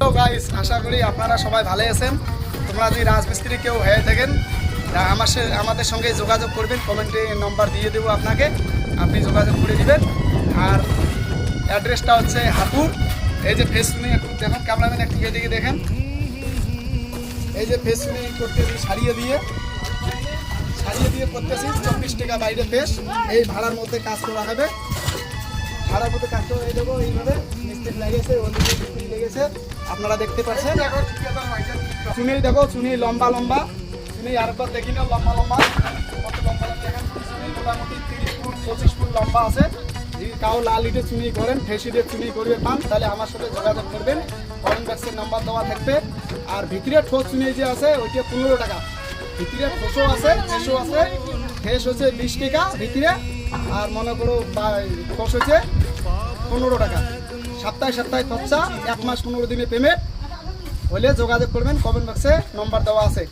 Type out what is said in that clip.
Hello guys, আশা করি আপনারা সবাই ভালো আছেন। তোমরা যদি রাজমিস্ত্রি কেউ হয়ে থাকেন আমাদের সঙ্গে যোগাযোগ করবেন। কমেন্টে নম্বর দিয়ে দেবো আপনাকে, আপনি যোগাযোগ করে দিবেন। আর অ্যাড্রেসটা হচ্ছে হাপুর। এই যে ফেস চুনি একটু দেখেন, ক্যামেরাম্যান একটু এদিকে দেখেন। এই যে ফেস চুনি করতে সারিয়ে দিয়ে করতেছি 24 টাকা বাইরে ফেস। এই ভাড়ার মধ্যে কাজ করা হবে, ভাড়ার মধ্যে কাজ করে দেবো। এইভাবে মিস্ত্রি লেগেছে, ওদিকে মিস্ত্রি লেগেছে, আপনারা দেখতে পাচ্ছেন। চুনি দেখো, চুনি লম্বা লম্বা চুনি, আরেকবার দেখি না লম্বা লম্বা কত লম্বা লম্বা। দেখেন চুনি মোটামুটি 30 ফুট 25 ফুট লম্বা আছে। যদি কাউ লাল ইটের চুনি করেন, ফেস ইটের চুনি করবে পান, তাহলে আমার সাথে যোগাযোগ করবেন। কমেন্ট বক্সের নাম্বার দেওয়া থাকবে। আর ভিতরে ঠোঁট চুনি যে আছে ওইটা 15 টাকা। ভিতরে ঠোঁসও আছে, ফেসও আছে। ফেস হচ্ছে 20 টাকা ভিতরে, আর মনে করো ঠোঁস হচ্ছে 15 টাকা। সপ্তাহে সপ্তাহে খরচা, 1 মাস 15 দিনে পেমেন্ট হলে যোগাযোগ করবেন। কমেন্ট বক্সে নম্বর দেওয়া আছে।